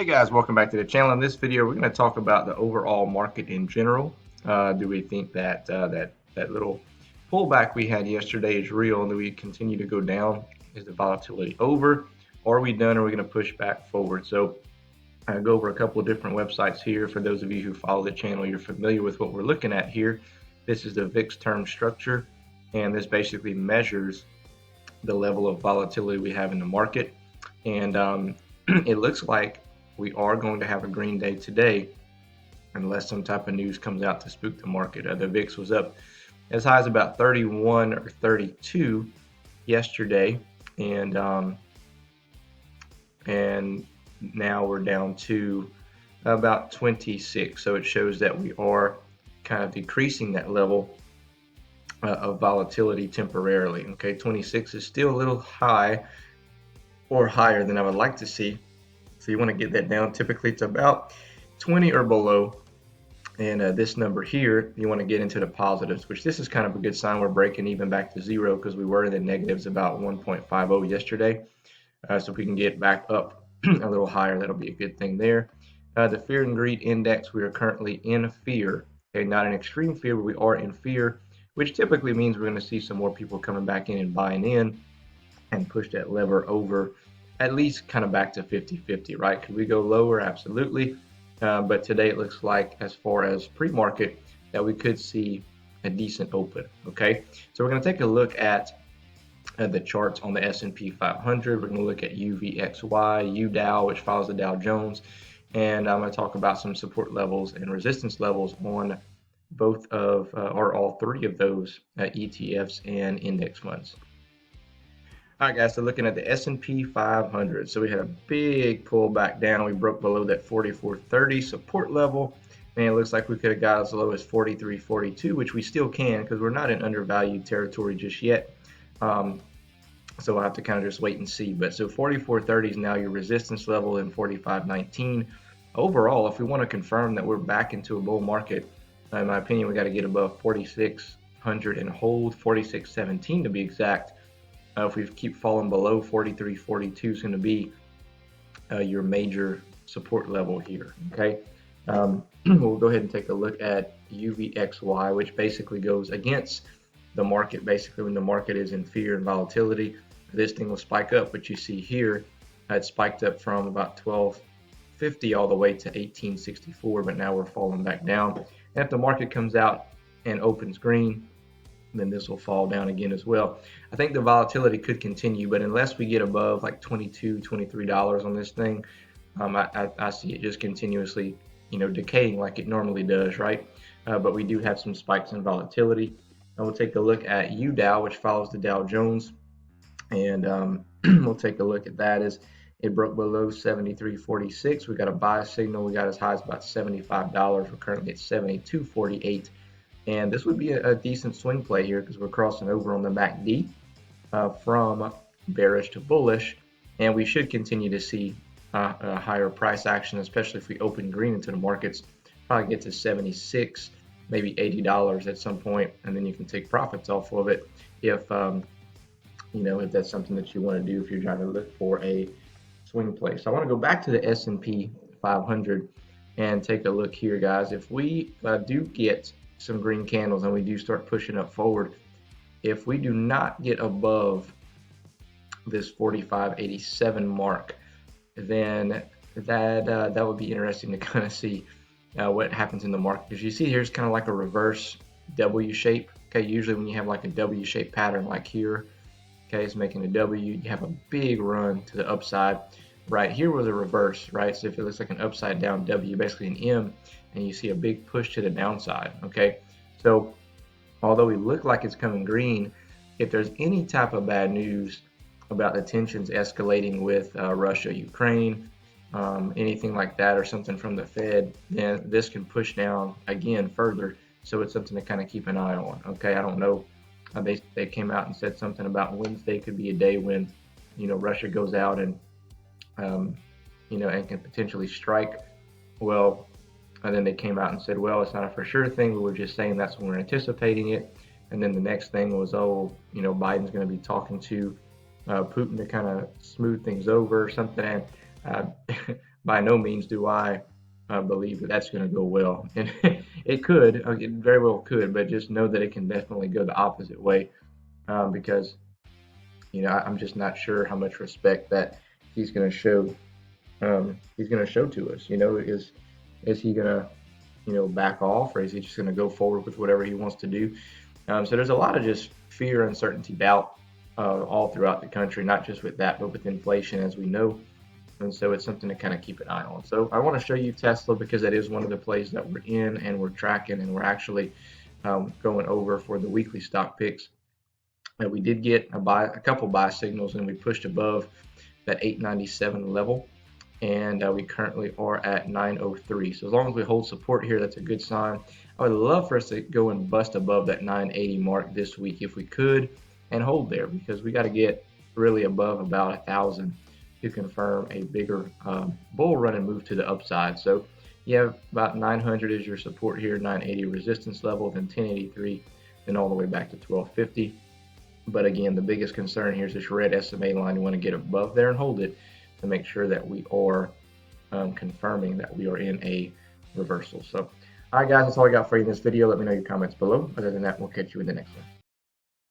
Hey guys, welcome back to the channel. In this video, we're going to talk about the overall market in general. Do we think that that little pullback we had yesterday is real, and do we continue to go down? Is the volatility over? Or are we done? Or are we going to push back forward? So I'll go over a couple of different websites here. For those of you who follow the channel, you're familiar with what we're looking at here. This is the Vix Term Structure, and this basically measures the level of volatility we have in the market. And it looks like we are going to have a green day today unless some type of news comes out to spook the market. The VIX was up as high as about 31 or 32 yesterday, and now we're down to about 26. So it shows that we are kind of decreasing that level of volatility temporarily. Okay, 26 is still a little high, or higher than I would like to see. So you want to get that down. Typically it's about 20 or below, and this number here you want to get into the positives, which this is kind of a good sign. We're breaking even back to zero because we were in the negatives about 1.50 yesterday. So if we can get back up a little higher, that'll be a good thing there. The fear and greed index, we are currently in fear. Okay, not in extreme fear, but we are in fear, which typically means we're going to see some more people coming back in and buying in and push that lever over at least kind of back to 50-50, right? Could we go lower? Absolutely. But today it looks like, as far as pre-market, that we could see a decent open, okay? So we're going to take a look at the charts on the S&P 500. We're going to look at UVXY, UDOW, which follows the Dow Jones, and I'm going to talk about some support levels and resistance levels on both of, or all three of those ETFs and index funds. All right, guys, so looking at the S&P 500, so we had a big pullback down. We broke below that 44.30 support level, and it looks like we could have got as low as 43.42, which we still can because we're not in undervalued territory just yet. So we'll have to kind of just wait and see. But so 44.30 is now your resistance level, and 45.19. Overall, if we want to confirm that we're back into a bull market, in my opinion, we got to get above 4,600 and hold 46.17 to be exact. If we keep falling below 43.42 is going to be your major support level here, okay? We'll go ahead and take a look at UVXY, which basically goes against the market. Basically, when the market is in fear and volatility, this thing will spike up. But you see here, it spiked up from about 12.50 all the way to 18.64, but now we're falling back down. And if the market comes out and opens green, then this will fall down again as well. I think the volatility could continue, but unless we get above like $22, $23 on this thing, I see it just continuously, decaying like it normally does, right? But we do have some spikes in volatility. And we'll take a look at UDOW, which follows the Dow Jones, and we'll take a look at that as it broke below 73.46. We got a buy signal. We got as high as about $75. We're currently at 72.48. And this would be a decent swing play here because we're crossing over on the MACD from bearish to bullish, and we should continue to see a higher price action, especially if we open green into the markets. Probably get to 76, maybe $80 at some point, and then you can take profits off of it if if that's something that you want to do if you're trying to look for a swing play. So I want to go back to the S&P 500 and take a look here, guys. If we do get some green candles and we do start pushing up forward, if we do not get above this 45.87 mark, then that would be interesting to kind of see what happens in the market, because you see here's kind of like a reverse W shape. Okay, usually when you have like a W shaped pattern like here, okay, it's making a W, you have a big run to the upside. Right here was a reverse, right? So if it looks like an upside down W, basically an M, and you see a big push to the downside, okay? So although we look like it's coming green, if there's any type of bad news about the tensions escalating with Russia, Ukraine, anything like that, or something from the Fed, then this can push down again further. So it's something to kind of keep an eye on, okay? I don't know. They came out and said something about Wednesday could be a day when, Russia goes out and, and can potentially strike. Well, and then they came out and said, well, it's not a for sure thing. We were just saying that's when we're anticipating it. And then the next thing was, Biden's going to be talking to Putin to kind of smooth things over or something. And by no means do I believe that that's going to go well. And it could, it very well could, but just know that it can definitely go the opposite way, because I'm just not sure how much respect that he's going to show. He's going to show to us. Is he going to back off, or is he just going to go forward with whatever he wants to do? So there's a lot of just fear, uncertainty, doubt all throughout the country, not just with that, but with inflation, as we know. And so it's something to kind of keep an eye on. So I want to show you Tesla because that is one of the plays that we're in and we're tracking, and we're actually going over for the weekly stock picks. And we did get a couple buy signals, and we pushed above that 897 level, and we currently are at 903. So as long as we hold support here, that's a good sign. I would love for us to go and bust above that 980 mark this week if we could, and hold there, because we got to get really above about 1,000 to confirm a bigger bull run and move to the upside. So you have about 900 as your support here, 980 resistance level, then 1083, then all the way back to 1250. But again, the biggest concern here is this red SMA line. You want to get above there and hold it to make sure that we are confirming that we are in a reversal. So, all right, guys, that's all I got for you in this video. Let me know your comments below. Other than that, we'll catch you in the next one.